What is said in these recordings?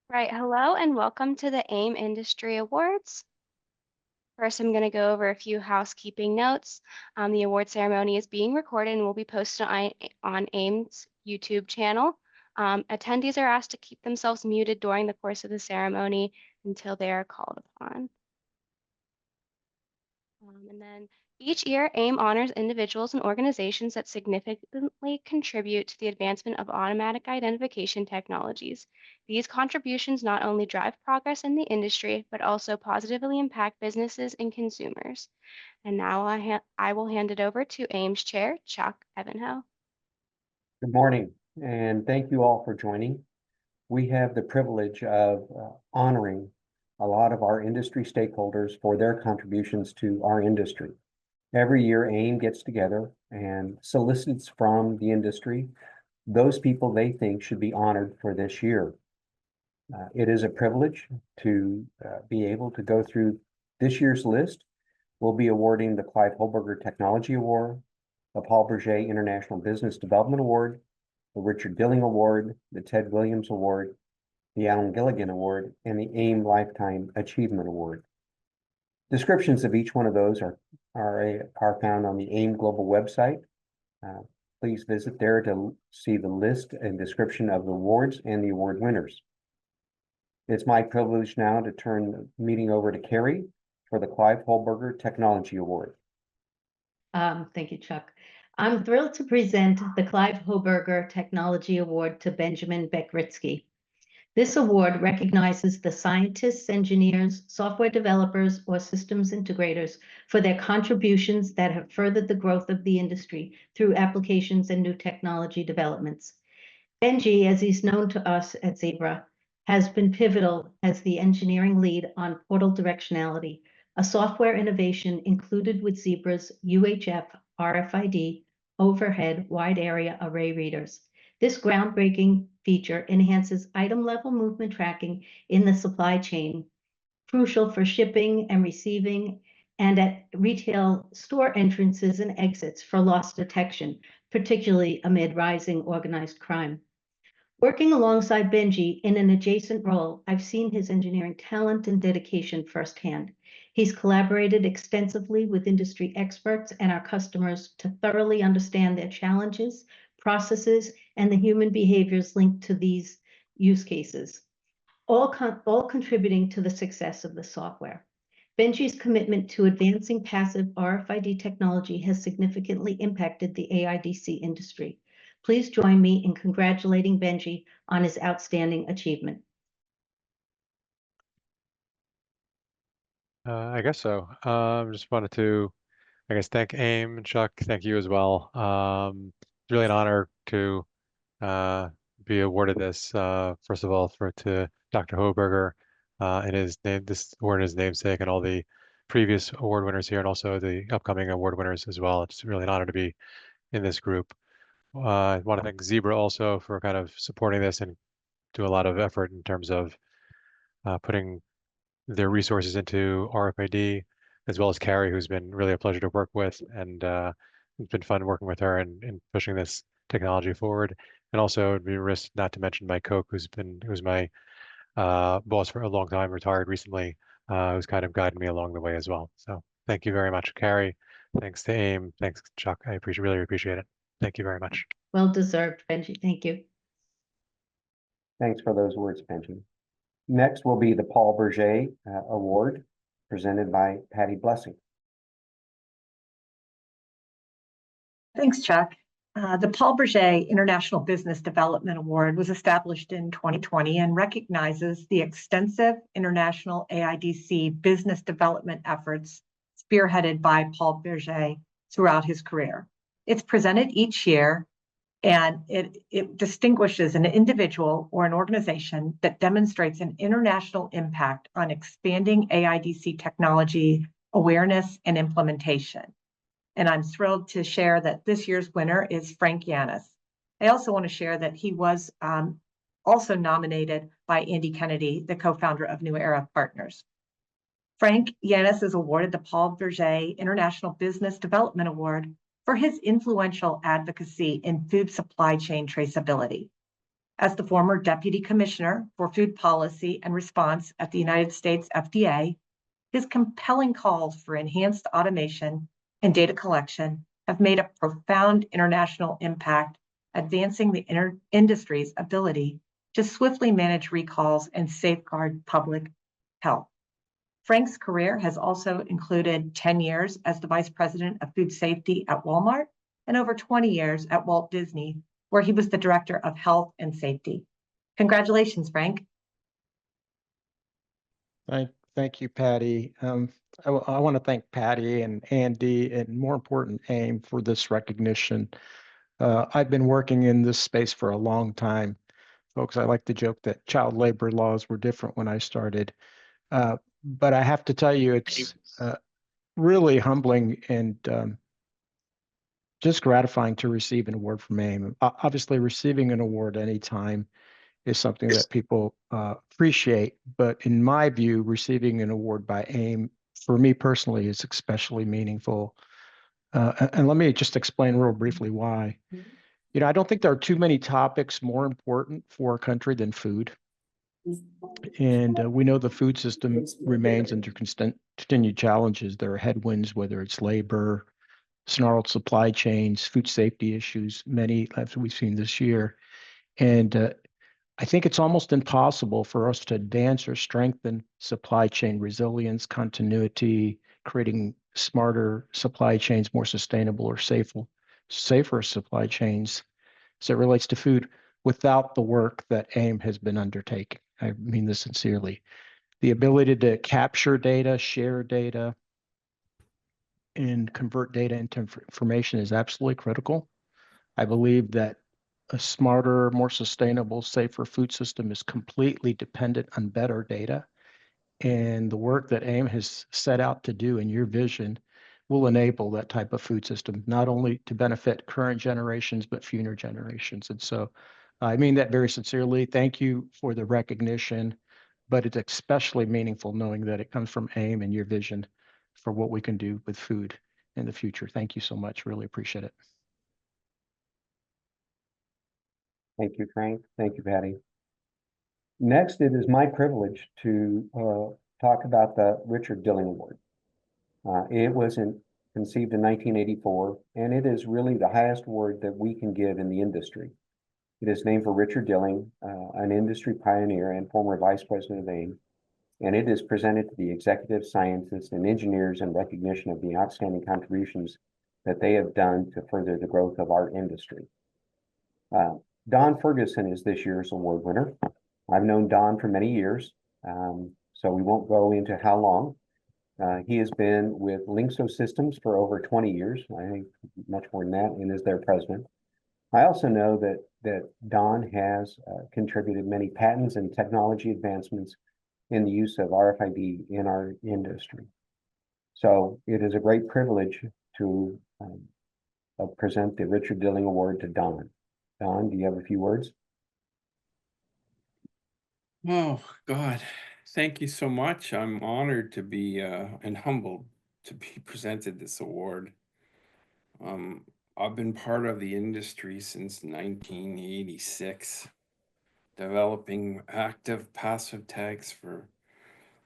Right, hello and welcome to the AIM Industry Awards. First, I'm going to go over a few housekeeping notes. The award ceremony is being recorded and will be posted on AIM's YouTube channel. Attendees are asked to keep themselves muted during the course of the ceremony until they are called upon. And then each year, AIM honors individuals and organizations that significantly contribute to the advancement of automatic identification technologies. These contributions not only drive progress in the industry, but also positively impact businesses and consumers. And now I will hand it over to AIM's chair, Chuck Evanhoe. Good morning, and thank you all for joining. We have the privilege of honoring a lot of our industry stakeholders for their contributions to our industry. Every year, AIM gets together and solicits from the industry those people they think should be honored for this year. It is a privilege to be able to go through this year's list. We'll be awarding the Clive Holberger Technology Award, the Paul Bourget International Business Development Award, the Richard Dilling Award, the Ted Williams Award, the Alan Gilligan Award, and the AIM Lifetime Achievement Award. Descriptions of each one of those are found on the AIM Global website. Please visit there to see the list and description of the awards and the award winners. It's my privilege now to turn the meeting over to Carrie for the Clive Holberger Technology Award. Thank you, Chuck. I'm thrilled to present the Clive Holberger Technology Award to Benjamin Bekritsky. This award recognizes the scientists, engineers, software developers, or systems integrators for their contributions that have furthered the growth of the industry through applications and new technology developments. Benji, as he's known to us at Zebra, has been pivotal as the engineering lead on Portal Directionality, a software innovation included with Zebra's UHF RFID overhead wide area array readers. This groundbreaking feature enhances item-level movement tracking in the supply chain, crucial for shipping and receiving and at retail store entrances and exits for loss detection, particularly amid rising organized crime. Working alongside Benji in an adjacent role, I've seen his engineering talent and dedication firsthand. He's collaborated extensively with industry experts and our customers to thoroughly understand their challenges, processes, and the human behaviors linked to these use cases, all contributing to the success of the software. Benji's commitment to advancing passive RFID technology has significantly impacted the AIDC industry. Please join me in congratulating Benji on his outstanding achievement. I guess so. Just wanted to, thank AIM and Chuck. Thank you as well. It's really an honor to be awarded this. First of all, to Dr. Hoberger in his name, this award in his namesake, and all the previous award winners here, and also the upcoming award winners as well. It's really an honor to be in this group. I want to thank Zebra also for kind of supporting this and do a lot of effort in terms of putting their resources into RFID, as well as Carrie, who's been really a pleasure to work with, and it's been fun working with her and pushing this technology forward. And also, it'd be remiss not to mention my Coke, who's my boss for a long time, retired recently, who's kind of guided me along the way as well. So thank you very much, Carrie. Thanks to AIM. Thanks, Chuck. I really appreciate it. Thank you very much. Well deserved, Benji. Thank you. Thanks for those words, Benji. Next will be the Paul Bourget Award, presented by Patty Blessing. Thanks, Chuck. The Paul Bourget International Business Development Award was established in 2020 and recognizes the extensive international AIDC business development efforts spearheaded by Paul Bourget throughout his career. It's presented each year, and it distinguishes an individual or an organization that demonstrates an international impact on expanding AIDC technology awareness and implementation. And I'm thrilled to share that this year's winner is Frank Yanis. I also want to share that he was also nominated by Andy Kennedy, the co-founder of New Era Partners. Frank Yanis is awarded the Paul Bourget International Business Development Award for his influential advocacy in food supply chain traceability. As the former Deputy Commissioner for Food Policy and Response at the United States FDA, his compelling calls for enhanced automation and data collection have made a profound international impact, advancing the industry's ability to swiftly manage recalls and safeguard public health. Frank's career has also included 10 years as the Vice President of Food Safety at Walmart and over 20 years at Walt Disney, where he was the Director of Health and Safety. Congratulations, Frank. Thank you, Patty. I want to thank Patty and Andy, and more important, AIM, for this recognition. I've been working in this space for a long time. Folks, I like to joke that child labor laws were different when I started. But I have to tell you, it's really humbling and just gratifying to receive an award from AIM. Obviously, receiving an award anytime is something that people appreciate. But in my view, receiving an award by AIM, for me personally, is especially meaningful. And let me just explain real briefly why. You know, I don't think there are too many topics more important for our country than food. And we know the food system remains under continued challenges. There are headwinds, whether it's labor, snarled supply chains, food safety issues, many as we've seen this year. And I think it's almost impossible for us to advance or strengthen supply chain resilience, continuity, creating smarter supply chains, more sustainable or safer supply chains as it relates to food without the work that AIM has been undertaking. I mean this sincerely. The ability to capture data, share data, and convert data into information is absolutely critical. I believe that a smarter, more sustainable, safer food system is completely dependent on better data. And the work that AIM has set out to do in your vision will enable that type of food system, not only to benefit current generations, but future generations. And so I mean that very sincerely. Thank you for the recognition, but it's especially meaningful knowing that it comes from AIM and your vision for what we can do with food in the future. Thank you so much. Really appreciate it. Thank you, Frank. Thank you, Patty. Next, it is my privilege to talk about the Richard Dilling Award. It was conceived in 1984, and it is really the highest award that we can give in the industry. It is named for Richard Dilling, an industry pioneer and former vice president of AIM, and it is presented to the executive scientists and engineers in recognition of the outstanding contributions that they have done to further the growth of our industry. Don Ferguson is this year's award winner. I've known Don for many years, so we won't go into how long. He has been with Linkso Systems for over 20 years, I think much more than that, and is their president. I also know that Don has contributed many patents and technology advancements in the use of RFID in our industry. So it is a great privilege to present the Richard Dilling Award to Don. Don, do you have a few words? Oh, God. Thank you so much. I'm honored to be and humbled to be presented this award. I've been part of the industry since 1986, developing active passive tags for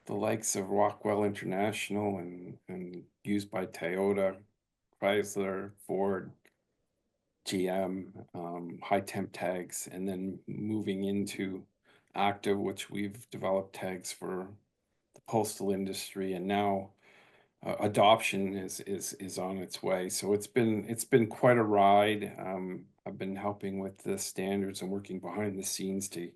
the likes of Rockwell International and used by Toyota, Chrysler, Ford, GM, high temp tags, and then moving into active, which we've developed tags for the postal industry, and now adoption is on its way. So it's been quite a ride. I've been helping with the standards and working behind the scenes to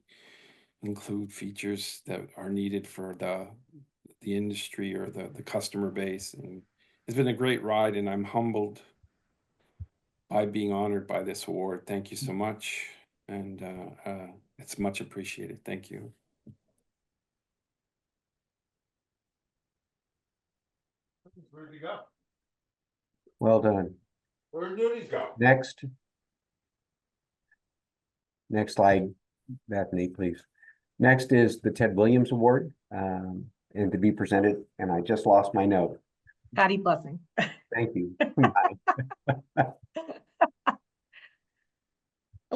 include features that are needed for the industry or the customer base, and it's been a great ride, and I'm humbled by being honored by this award. Thank you so much, and it's much appreciated. Thank you. Where'd he go? Well done. Where'd Nudies go? Next slide, Bethany, please. Next is the Ted Williams Award, and to be presented, and I just lost my note. Patty Blessing. Thank you.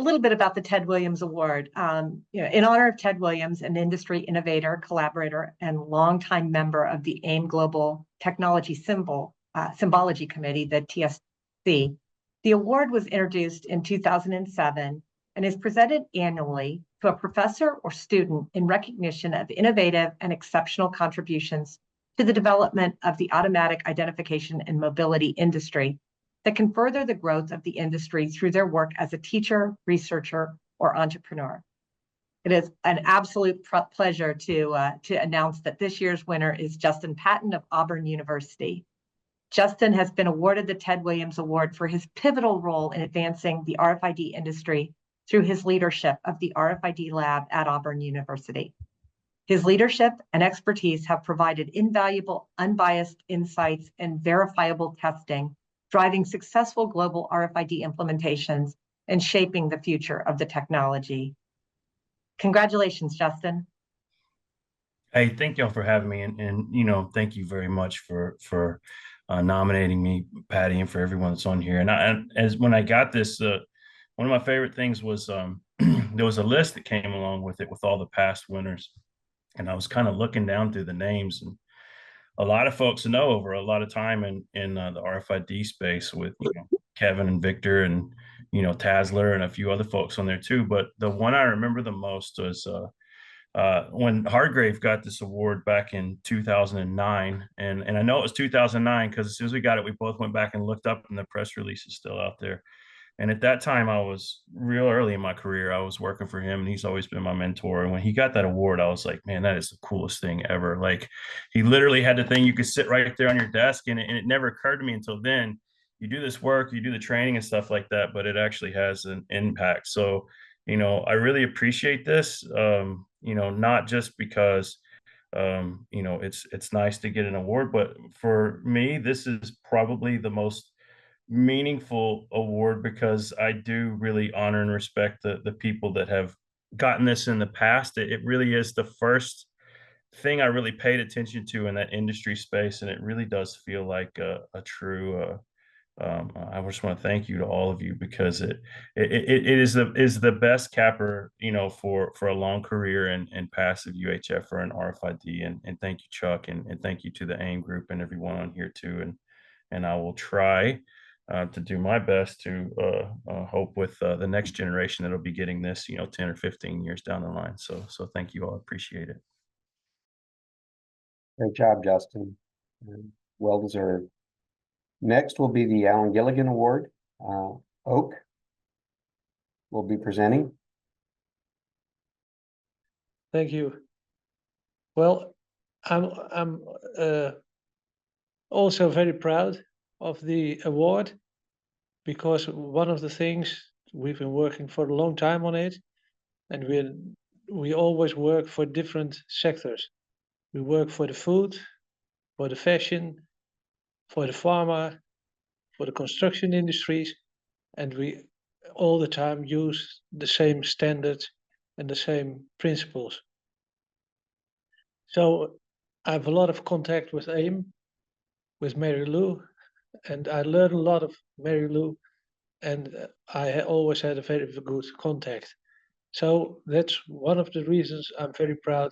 a little bit about the Ted Williams Award. In honor of Ted Williams, an industry innovator, collaborator, and longtime member of the AIM Global Technology Symbology Committee, the TSC, the award was introduced in 2007 and is presented annually to a professor or student in recognition of innovative and exceptional contributions to the development of the automatic identification and mobility industry that can further the growth of the industry through their work as a teacher, researcher, or entrepreneur. It is an absolute pleasure to announce that this year's winner is Justin Patton of Auburn University. Justin has been awarded the Ted Williams Award for his pivotal role in advancing the RFID industry through his leadership of the RFID lab at Auburn University. His leadership and expertise have provided invaluable, unbiased insights and verifiable testing, driving successful global RFID implementations and shaping the future of the technology. Congratulations, Justin. Hey, thank y'all for having me, and thank you very much for nominating me, Patty, and for everyone that's on here. And when I got this, one of my favorite things was there was a list that came along with it with all the past winners, and I was kind of looking down through the names, and a lot of folks know over a lot of time in the RFID space with Kevin and Victor and Tasler and a few other folks on there too. But the one I remember the most was when Hargrave got this award back in 2009, and I know it was 2009 because as soon as we got it, we both went back and looked up, and the press release is still out there. And at that time, I was real early in my career. I was working for him, and he's always been my mentor. And when he got that award, I was like, man, that is the coolest thing ever. Like, he literally had the thing you could sit right there on your desk, and it never occurred to me until then. You do this work, you do the training and stuff like that, but it actually has an impact. So, I really appreciate this. Not just because it's nice to get an award, but for me, this is probably the most meaningful award because I do really honor and respect the people that have gotten this in the past. It really is the first thing I really paid attention to in that industry space, and it really does feel like a true I just want to thank you to all of you because it is the best capper, for a long career and passive UHF or an RFID. And thank you, Chuck, and thank you to the AIM group and everyone on here too. And I will try to do my best to hope with the next generation that'll be getting this, 10 or 15 years down the line. So thank you all. Appreciate it. Great job, Justin. Well deserved. Next will be the Alan Gilligan Award. Oak will be presenting. Thank you. Well, I'm also very proud of the award because one of the things we've been working for a long time on it, and we always work for different sectors. We work for the food, for the fashion, for the pharma, for the construction industries, and we all the time use the same standards and the same principles. So I have a lot of contact with AIM, with Mary Lou, and I learned a lot of Mary Lou, and I always had a very good contact. So that's one of the reasons I'm very proud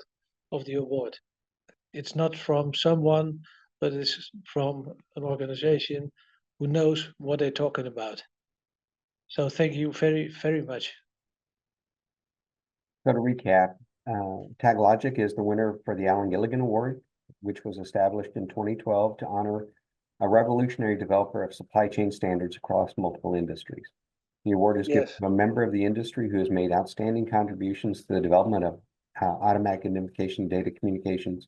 of the award. It's not from someone, but it's from an organization who knows what they're talking about. So thank you very, very much. So to recap, TagLogic is the winner for the Alan Gilligan Award, which was established in 2012 to honor a revolutionary developer of supply chain standards across multiple industries. The award is given to a member of the industry who has made outstanding contributions to the development of automatic identification, data communications,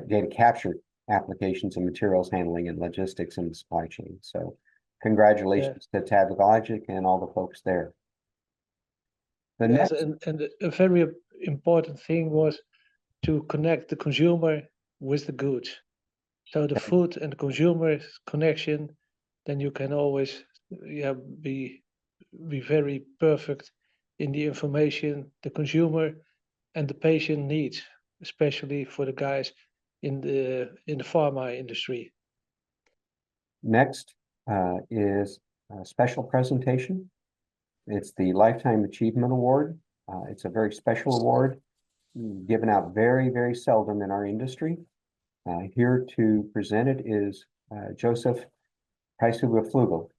data capture applications and materials handling and logistics in the supply chain. So congratulations to TagLogic and all the folks there. The next, and a very important thing was to connect the consumer with the goods. So the food and the consumer connection, then you can always be very perfect in the information the consumer and the patient needs, especially for the guys in the pharma industry. Next is a special presentation It's the Lifetime Achievement Award. It's a very special award given out very, very seldom in our industry. Here to present it is Joseph Preishuber-Flugel.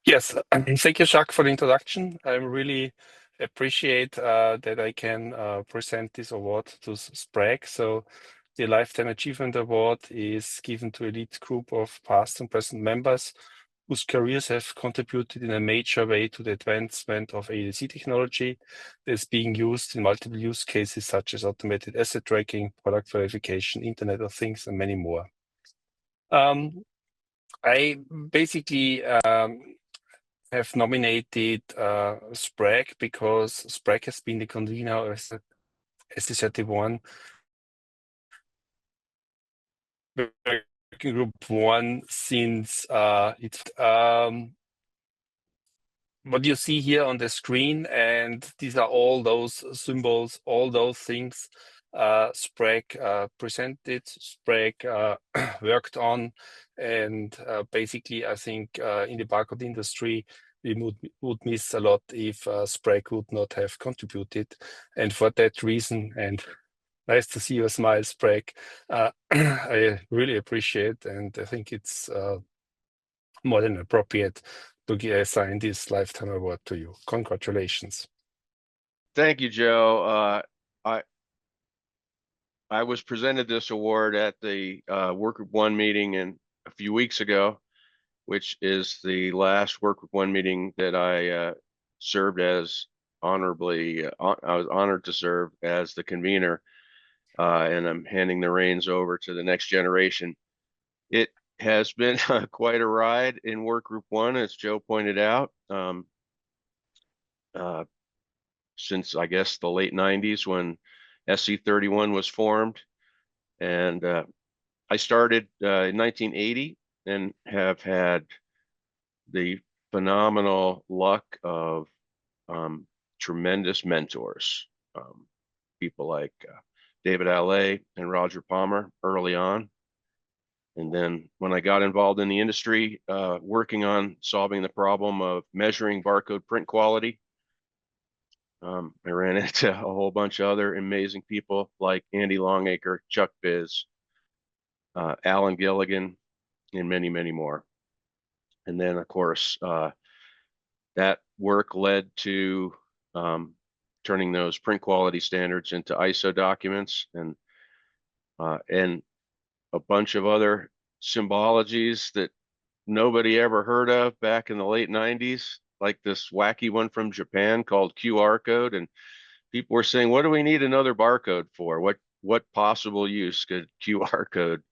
Yes, thank you, Jacques, for the introduction. I really appreciate that I can present this award to SPRAG. So the Lifetime Achievement Award is given to elite group of past and present members whose careers have contributed in a major way to the advancement of AIDC technology that is being used in multiple use cases such as automated asset tracking, product verification, Internet of Things, and many more. I basically have nominated SPRAG because SPRAG has been the convener as the SC31 working group one since what you see here on the screen, and these are all those symbols, all those things SPRAG presented, SPRAG worked on, and basically I think in the barcode industry we would miss a lot if SPRAG would not have contributed. And for that reason, and nice to see your smile, SPRAG, I really appreciate, and I think it's more than appropriate to assign this lifetime award to you. Congratulations. Thank you, Joe. I was presented this award at the Work Group One meeting a few weeks ago, which is the last Work Group One meeting that I served as honorably. I was honored to serve as the convener, and I'm handing the reins over to the next generation. It has been quite a ride in Work Group One, as Joe pointed out, since I guess the late 90s when SC31 was formed. And I started in 1980 and have had the phenomenal luck of tremendous mentors, people like David Allais and Roger Palmer early on. And then when I got involved in the industry, working on solving the problem of measuring barcode print quality, I ran into a whole bunch of other amazing people like Andy Longacre, Chuck Biz, Alan Gilligan, and many, many more. And then, of course, that work led to turning those print quality standards into ISO documents and a bunch of other symbologies that nobody ever heard of back in the late 90s, like this wacky one from Japan called QR code. And people were saying, what do we need another barcode for? What possible use could QR code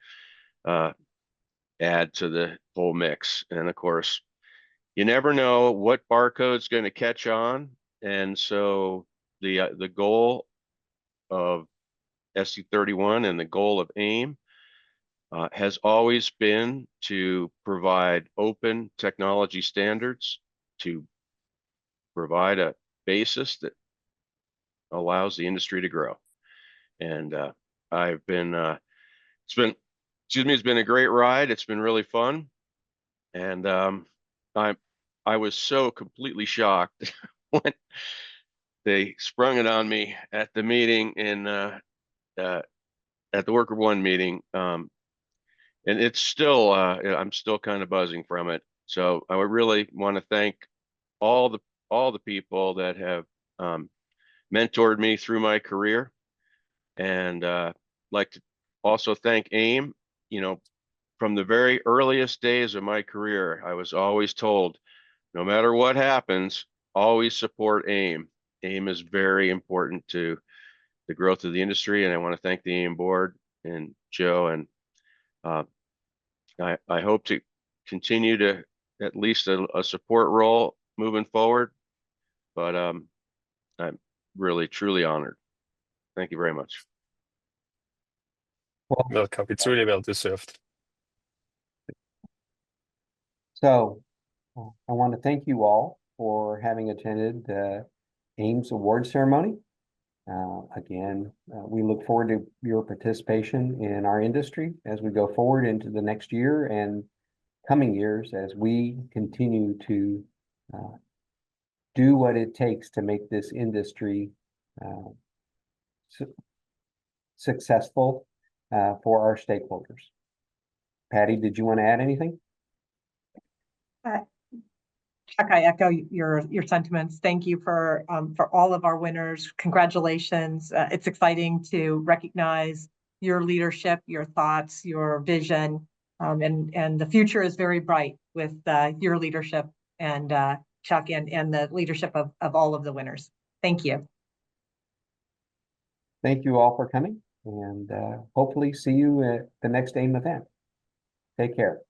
add to the whole mix? And of course, you never know what barcode's going to catch on. And so the goal of SC31 and the goal of AIM has always been to provide open technology standards, to provide a basis that allows the industry to grow. And I've been, it's been a great ride. It's been really fun. And I was so completely shocked when they sprung it on me at the meeting at the Work Group One meeting. And it's still, I'm still kind of buzzing from it. So I would really want to thank all the people that have mentored me through my career, and like to also thank AIM. You know, from the very earliest days of my career, I was always told, no matter what happens, always support AIM. AIM is very important to the growth of the industry, and I want to thank the AIM board and Joe, and I hope to continue to at least a support role moving forward, but I'm really, truly honored. Thank you very much. Well, Welcome. It's really well deserved. so I want to thank you all for having attended the AIMS Award Ceremony. Again, we look forward to your participation in our industry as we go forward into the next year and coming years as we continue to do what it takes to make this industry successful for our stakeholders. Patty, did you want to add anything? Chuck, I echo your sentiments. Thank you for all of our winners. Congratulations. It's exciting to recognize your leadership, your thoughts, your vision, and the future is very bright with your leadership and Chuck and the leadership of all of the winners. Thank you. Thank you all for coming, and hopefully see you at the next AIM event. Take care.